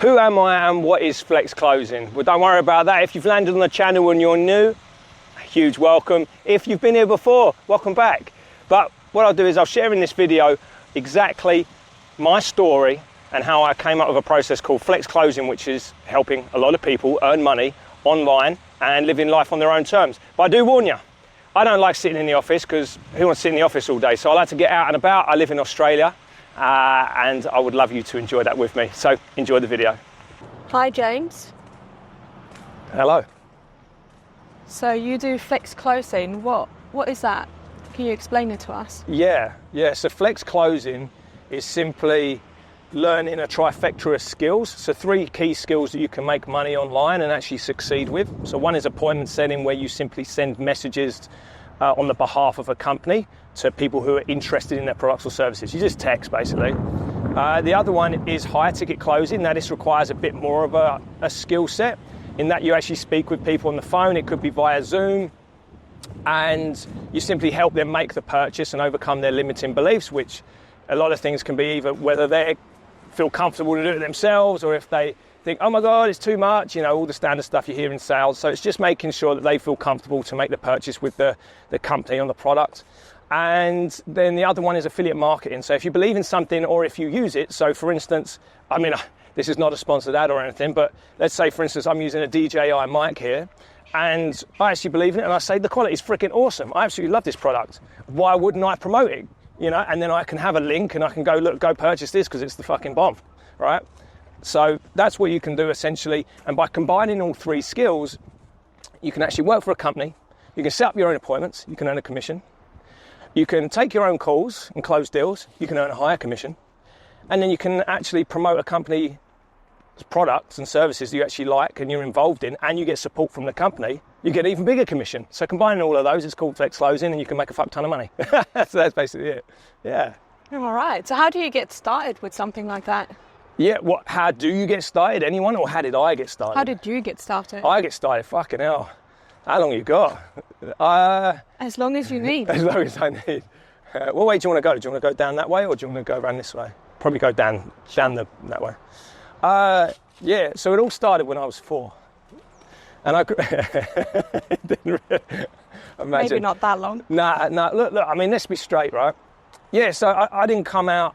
Who am I and what is Flex Closing? Well, don't worry about that. If you've landed on the channel and you're new, a huge welcome. If you've been here before, welcome back. But what I'll do is I'll share in this video exactly my story and how I came up with a process called Flex Closing, which is helping a lot of people earn money online and living life on their own terms. But I do warn you, I don't like sitting in the office, because who wants to sit in the office all day? So I like to get out and about. I live in Australia. And I would love you to enjoy that with me. So enjoy the video. Hi James. Hello. So you do Flex Closing. What is that? Can you explain it to us? Yeah. So Flex Closing is simply learning a trifecta of skills. So 3 key skills that you can make money online and actually succeed with. So one is appointment setting, where you simply send messages on the behalf of a company to people who are interested in their products or services. You just text, basically. The other one is higher ticket closing. Now, this requires a bit more of a skill set, in that you actually speak with people on the phone. It could be via Zoom, and you simply help them make the purchase and overcome their limiting beliefs, which a lot of things can be either whether they feel comfortable to do it themselves, or if they think, oh my God, it's too much, all the standard stuff you hear in sales. So it's just making sure that they feel comfortable to make the purchase with the company on the product. And then the other one is affiliate marketing. So if you believe in something or if you use it, so for instance, this is not a sponsored ad or anything, but let's say, for instance, I'm using a DJI mic here, and I actually believe in it, and I say the quality is freaking awesome. I absolutely love this product. Why wouldn't I promote it? And then I can have a link and I can go purchase this because it's the fucking bomb, right? So that's what you can do essentially. And by combining all 3 skills, you can actually work for a company. You can set up your own appointments. You can earn a commission. You can take your own calls and close deals. You can earn a higher commission. And then you can actually promote a company's products and services that you actually like and you're involved in, and you get support from the company. You get an even bigger commission. So combining all of those, it's called Flex Closing, and you can make a fuck ton of money. So that's basically it. Yeah. All right. So how do you get started with something like that? Yeah, how do you get started? Anyone, or how did I get started? How did you get started? I get started, fucking hell. How long you got? As long as you need. As long as I need. What way do you want to go? Do you want to go down that way, or do you want to go around this way? Probably go down that way. Yeah, so it all started when I was 4. And I didn't imagine. Maybe not that long. Nah, look, let's be straight, right? Yeah, so I didn't come out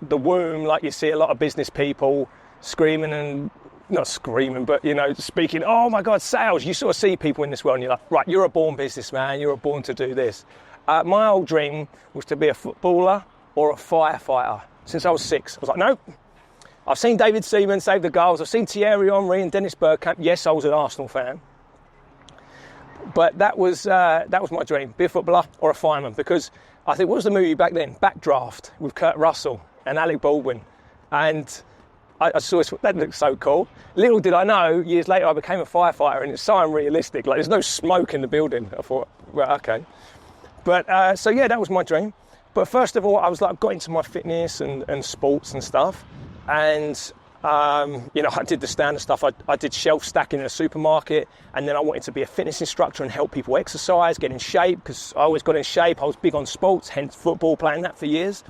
the womb like you see a lot of business people screaming, and not screaming, but speaking, oh my God, sales. You sort of see people in this world and you're like, right, you're a born businessman, you're born to do this. My old dream was to be a footballer or a firefighter. Since I was 6, I was like, no. I've seen David Seaman save the goals. I've seen Thierry Henry and Dennis Bergkamp. Yes, I was an Arsenal fan. But that was my dream, be a footballer or a fireman, because I think, what was the movie back then? Backdraft, with Kurt Russell and Alec Baldwin. And I saw this, that looked so cool. Little did I know, years later I became a firefighter, and it's so unrealistic. Like, there's no smoke in the building. I thought, well, okay. But, so yeah, that was my dream. But first of all, I got into my fitness and sports and stuff. And, I did the standard stuff. I did shelf stacking in a supermarket, and then I wanted to be a fitness instructor and help people exercise, get in shape, because I always got in shape. I was big on sports, hence football, playing that for years.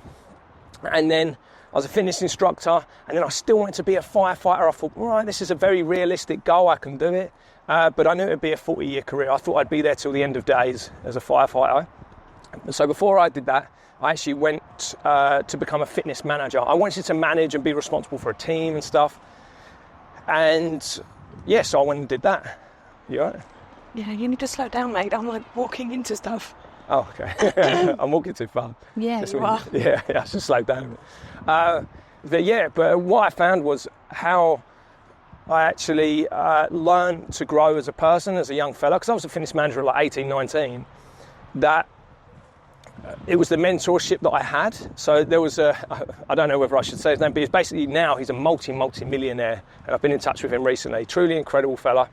And then I was a fitness instructor, and then I still wanted to be a firefighter. I thought, right, this is a very realistic goal, I can do it. But I knew it would be a 40-year career. I thought I'd be there till the end of days as a firefighter. So before I did that, I actually went to become a fitness manager. I wanted to manage and be responsible for a team and stuff. And yeah, so I went and did that. You all right? Yeah, you need to slow down, mate. I'm walking into stuff. Oh, okay. I'm walking too fast. Yeah, you are. Yeah, I should slow down. But what I found was how I actually learned to grow as a person, as a young fella, because I was a fitness manager at 18, 19, that it was the mentorship that I had. So there was I don't know whether I should say his name, but he's basically now, he's a multi-millionaire. And I've been in touch with him recently. Truly incredible fella.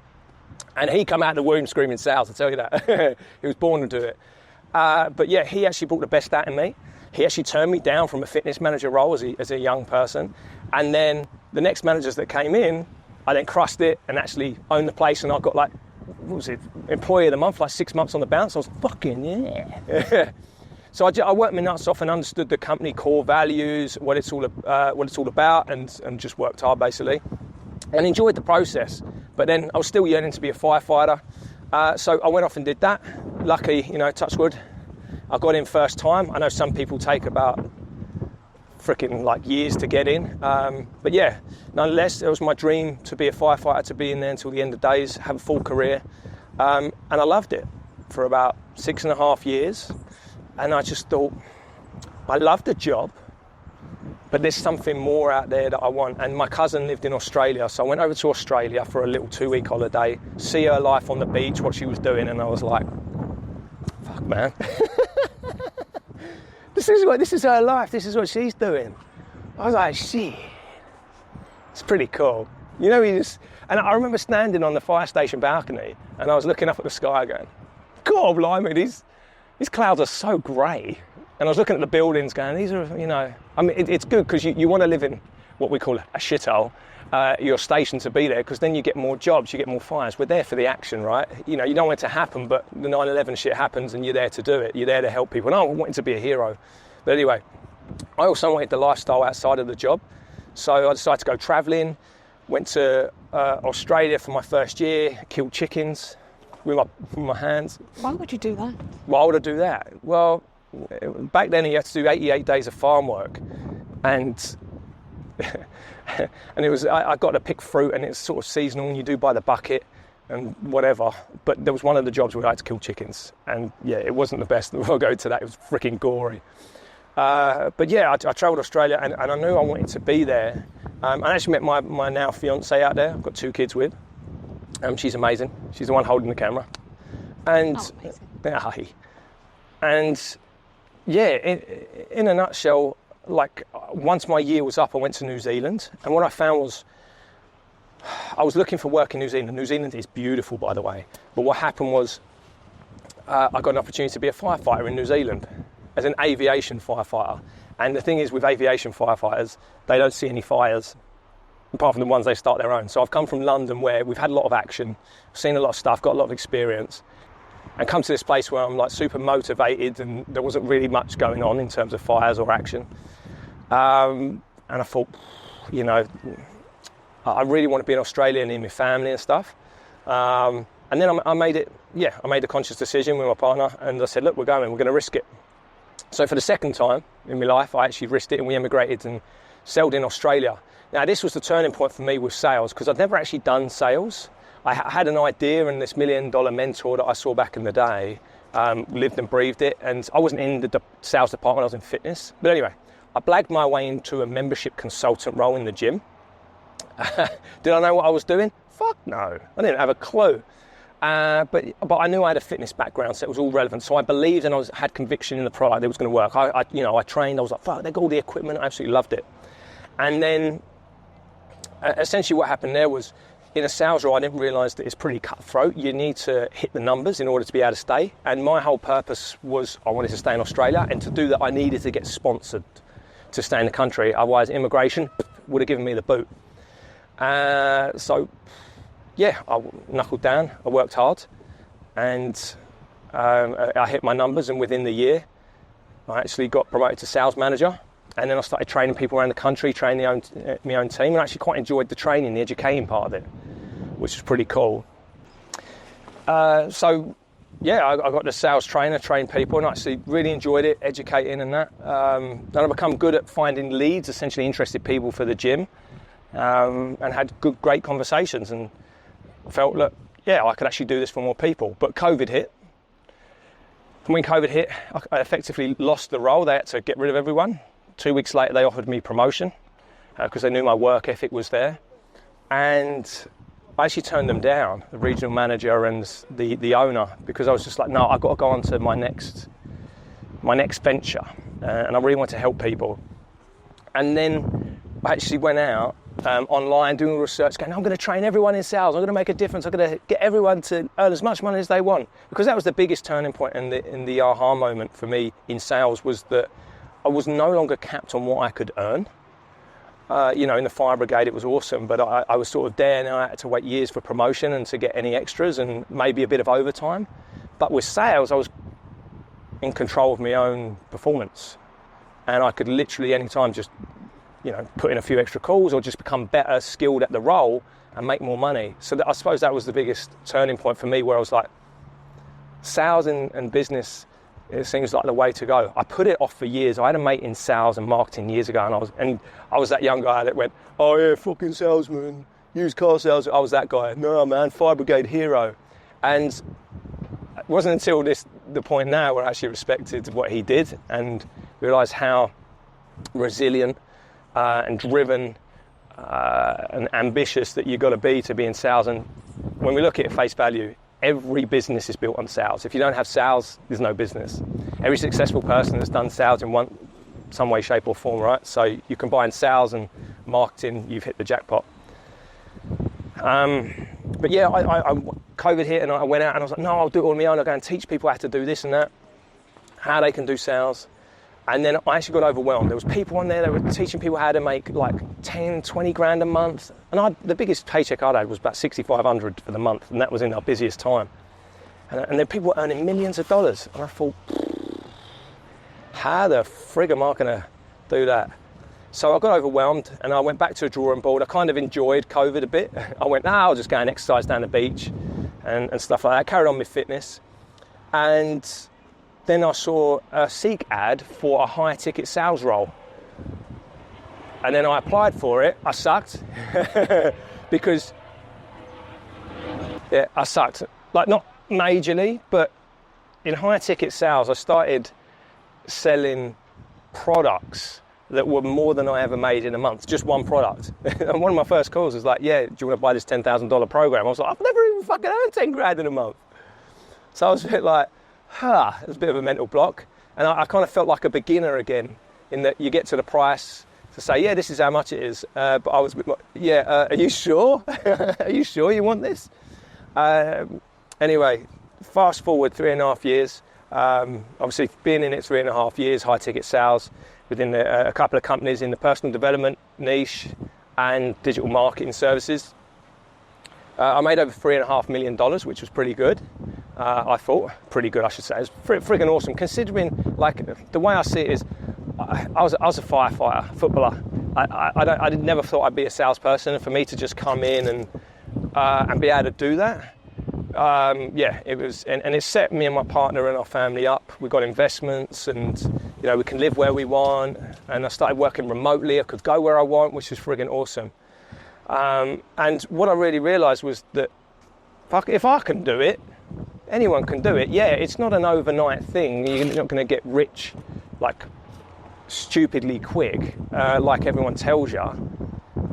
And he come out of the womb screaming sales, I'll tell you that. He was born to do it. But yeah, he actually brought the best out in me. He actually turned me down from a fitness manager role as a young person. And then the next managers that came in, I then crushed it and actually owned the place. And I got employee of the month, 6 months on the bounce. I was fucking, yeah. So I worked my nuts off and understood the company core values, what it's all about, and just worked hard basically. and enjoyed the process. But then I was still yearning to be a firefighter. So I went off and did that. Lucky, touch wood, I got in first time. I know some people take about freaking like years to get in. But yeah, nonetheless, it was my dream to be a firefighter, to be in there until the end of days, have a full career. And I loved it for about 6.5 years. And I just thought, I love the job, but there's something more out there that I want. And my cousin lived in Australia, so I went over to Australia for a little 2-week holiday, see her life on the beach, what she was doing, and I was like, fuck, man. This is her life, this is what she's doing. I was like, shit. It's pretty cool. And I remember standing on the fire station balcony, and I was looking up at the sky going, God, blimey, these clouds are so grey. And I was looking at the buildings going, these are, it's good because you want to live in what we call a shithole, your station to be there, because then you get more jobs, you get more fires. We're there for the action, right? You don't want it to happen, but the 9/11 shit happens and you're there to do it. You're there to help people. And I wanted to be a hero. But anyway, I also wanted the lifestyle outside of the job. So I decided to go travelling, went to Australia for my first year, killed chickens with my hands. Why would you do that? Why would I do that? Well, back then you had to do 88 days of farm work, and and it was I got to pick fruit, and it's sort of seasonal, and you do by the bucket and whatever. But there was one of the jobs where I had to kill chickens, and yeah, it wasn't the best. We'll go to that. It was freaking gory. But yeah, I travelled Australia, and I knew I wanted to be there. I actually met my now fiance out there. I've got 2 kids with. She's amazing. She's the one holding the camera. And yeah, in a nutshell, like once my year was up, I went to New Zealand, and what I found was I was looking for work in New Zealand. New Zealand is beautiful, by the way, but what happened was I got an opportunity to be a firefighter in New Zealand as an aviation firefighter. And the thing is, with aviation firefighters, they don't see any fires apart from the ones they start their own. So I've come from London, where we've had a lot of action, seen a lot of stuff, got a lot of experience, and come to this place where I'm like super motivated, and there wasn't really much going on in terms of fires or action. And I thought, I really want to be in Australia near my family and stuff. And then I made a conscious decision with my partner, and I said, look, we're going to risk it. So for the second time in my life, I actually risked it, and we emigrated and sailed in Australia. Now, this was the turning point for me with sales, because I'd never actually done sales. I had an idea, and this $1 million mentor that I saw back in the day lived and breathed it, and I wasn't in the sales department, I was in fitness. But anyway, I blagged my way into a membership consultant role in the gym. Did I know what I was doing? Fuck no, I didn't have a clue. But I knew I had a fitness background, so it was all relevant. So I believed, and I had conviction in the product that it was going to work. I trained, I was like, fuck, they got all the equipment, I absolutely loved it. And then essentially what happened there was, in a sales role, I didn't realise that it's pretty cutthroat. You need to hit the numbers in order to be able to stay. And my whole purpose was I wanted to stay in Australia, and to do that I needed to get sponsored to stay in the country. Otherwise, immigration would have given me the boot. So yeah, I knuckled down, I worked hard, and I hit my numbers, and within the year I actually got promoted to sales manager. And then I started training people around the country, training my own team, and I actually quite enjoyed the training, the educating part of it, which was pretty cool. So yeah, I got the sales trainer, trained people, and I actually really enjoyed it, educating and that. And I've become good at finding leads, essentially interested people for the gym, and had great conversations, and felt, look, yeah, I could actually do this for more people. But COVID hit. And when COVID hit, I effectively lost the role. They had to get rid of everyone. 2 weeks later, they offered me promotion because they knew my work ethic was there. And I actually turned them down, the regional manager and the owner, because I was just like, no, I've got to go on to my next venture. And I really want to help people. And then I actually went out online doing research, going, I'm going to train everyone in sales. I'm going to make a difference. I'm going to get everyone to earn as much money as they want. Because that was the biggest turning point in the aha moment for me in sales, was that I was no longer capped on what I could earn. In the fire brigade, it was awesome, but I was sort of there, and I had to wait years for promotion and to get any extras and maybe a bit of overtime. But with sales, I was in control of my own performance, and I could literally anytime just, put in a few extra calls or just become better skilled at the role and make more money. So I suppose that was the biggest turning point for me, where I was like, sales and business, it seems like the way to go. I put it off for years. I had a mate in sales and marketing years ago, and I was that young guy that went, oh yeah, fucking salesman, used car sales. I was that guy. No man, fire brigade hero. And it wasn't until the point now where I actually respected what he did and realised how resilient and driven and ambitious that you've got to be in sales. And when we look at it at face value, every business is built on sales. If you don't have sales, there's no business. Every successful person has done sales in some way, shape or form, right? So you combine sales and marketing, you've hit the jackpot. But yeah, I COVID hit and I went out and I was like, no, I'll do it all on my own. I'll go and teach people how to do this and that, how they can do sales. And then I actually got overwhelmed. There was people on there that were teaching people how to make like 10, 20 grand a month. And the biggest paycheck I'd had was about 6,500 for the month. And that was in our busiest time. And then people were earning millions of dollars. And I thought, how the frig am I going to do that? So I got overwhelmed and I went back to a drawing board. I kind of enjoyed COVID a bit. I went, I'll just go and exercise down the beach and stuff like that. I carried on with fitness. And then I saw a Seek ad for a high ticket sales role. And then I applied for it. I sucked because, I sucked. Like, not majorly, but in high ticket sales, I started selling products that were more than I ever made in a month, just one product. And one of my first calls was like, yeah, do you want to buy this $10,000 program? I was like, I've never even fucking earned 10 grand in a month. So I was a bit like, it was a bit of a mental block. And I kind of felt like a beginner again, in that you get to the price to say, yeah, this is how much it is. But I was a bit more, are you sure? Are you sure you want this? Anyway, fast forward 3.5 years. Obviously, being in it 3.5 years, high ticket sales within a couple of companies in the personal development niche and digital marketing services. I made over $3.5 million, which was pretty good. I thought pretty good, I should say. It's friggin' awesome, considering, like, the way I see it is, I was a firefighter, footballer. I never thought I'd be a salesperson, and for me to just come in and be able to do that, it was, and it set me and my partner and our family up. We got investments, and we can live where we want. And I started working remotely. I could go where I want, which was friggin' awesome. And what I really realised was that, if I can do it, anyone can do it. Yeah, it's not an overnight thing. You're not going to get rich, like, stupidly quick, like everyone tells you.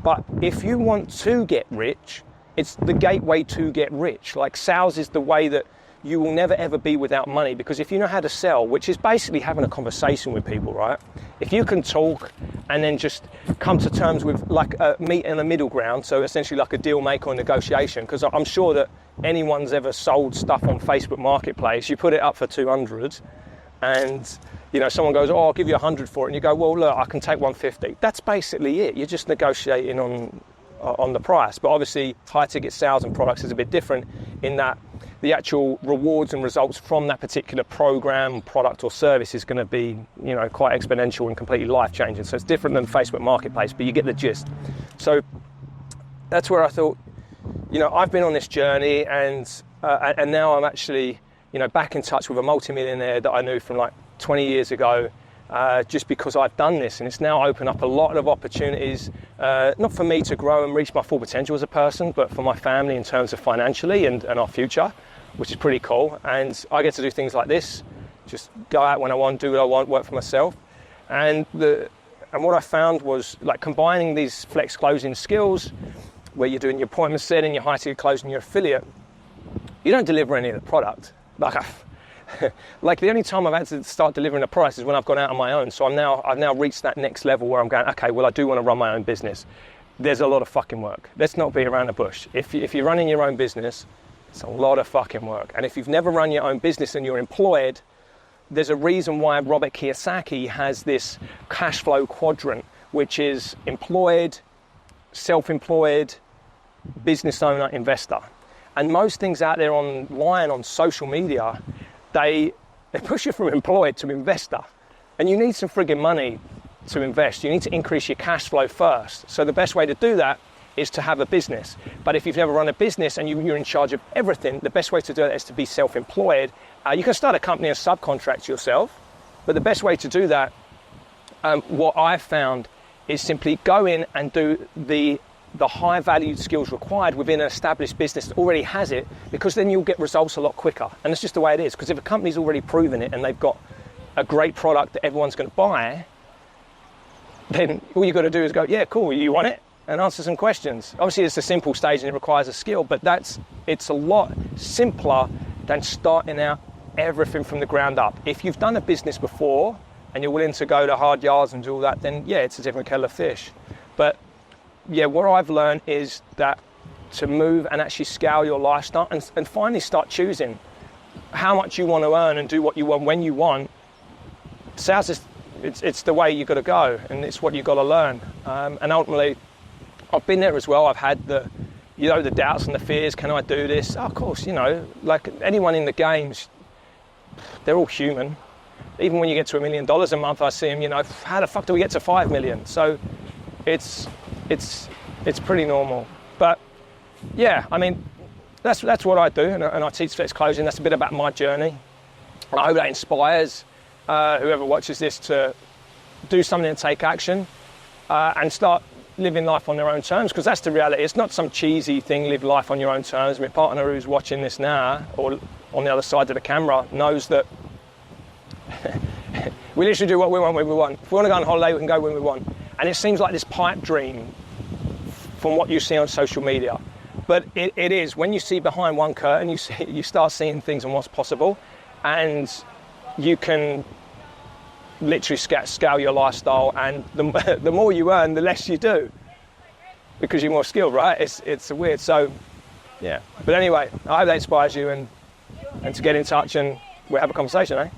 But if you want to get rich, it's the gateway to get rich. Like, sales is the way that you will never ever be without money, because if you know how to sell, which is basically having a conversation with people, right? If you can talk and then just come to terms with, like, a meet in the middle ground, so essentially like a deal maker or negotiation, because I'm sure that anyone's ever sold stuff on Facebook Marketplace, you put it up for 200 and someone goes, oh, I'll give you 100 for it, and you go, well, look, I can take 150. That's basically it. You're just negotiating on the price. But obviously high ticket sales and products is a bit different in that the actual rewards and results from that particular program, product or service is going to be, quite exponential and completely life-changing. So it's different than Facebook Marketplace, but you get the gist. So that's where I thought, I've been on this journey, and now I'm actually, back in touch with a multimillionaire that I knew from like 20 years ago, just because I've done this, and it's now opened up a lot of opportunities, not for me to grow and reach my full potential as a person, but for my family in terms of financially and our future, which is pretty cool. And I get to do things like this, just go out when I want, do what I want, work for myself. And what I found was, like, combining these flex closing skills, where you're doing your appointment setting, your high ticket closing, your affiliate, you don't deliver any of the product. Like the only time I've had to start delivering a price is when I've gone out on my own. So I've now reached that next level where I'm going, okay, well, I do want to run my own business. There's a lot of fucking work. Let's not beat around the bush. If you're running your own business, it's a lot of fucking work. And if you've never run your own business and you're employed, there's a reason why Robert Kiyosaki has this cash flow quadrant, which is employed, self-employed, business owner, investor. And most things out there online on social media, they push you from employed to investor. And you need some friggin' money to invest. You need to increase your cash flow first. So the best way to do that is to have a business. But if you've never run a business and you're in charge of everything, the best way to do it is to be self-employed. You can start a company and subcontract yourself, but the best way to do that, what I've found, is simply go in and do the high valued skills required within an established business that already has it, because then you'll get results a lot quicker. And it's just the way it is, because if a company's already proven it and they've got a great product that everyone's going to buy, then all you've got to do is go, yeah, cool, you want it? And answer some questions. Obviously it's a simple stage and it requires a skill, but it's a lot simpler than starting out everything from the ground up. If you've done a business before and you're willing to go to hard yards and do all that, then yeah, it's a different kettle of fish. But yeah, what I've learned is that to move and actually scale your lifestyle and finally start choosing how much you want to earn and do what you want when you want. Sales is, it's the way you've got to go, and it's what you've got to learn. And ultimately, I've been there as well. I've had the doubts and the fears. Can I do this? Oh, of course, like anyone in the games, they're all human. Even when you get to $1 million a month, I see them, how the fuck do we get to 5 million? So it's pretty normal. But yeah, I mean, that's what I do, and I teach flex closing. That's a bit about my journey. I hope that inspires whoever watches this to do something and take action and start living life on their own terms, because that's the reality. It's not some cheesy thing, live life on your own terms. My partner who's watching this now, or on the other side of the camera, knows that we literally do what we want when we want. If we want to go on holiday, we can go when we want. And it seems like this pipe dream from what you see on social media. But it is, when you see behind one curtain, you start seeing things and what's possible, and you can literally scale your lifestyle, and the more you earn, the less you do, because you're more skilled, right? It's weird. So yeah, but anyway, I hope that inspires you and to get in touch and we'll have a conversation, eh?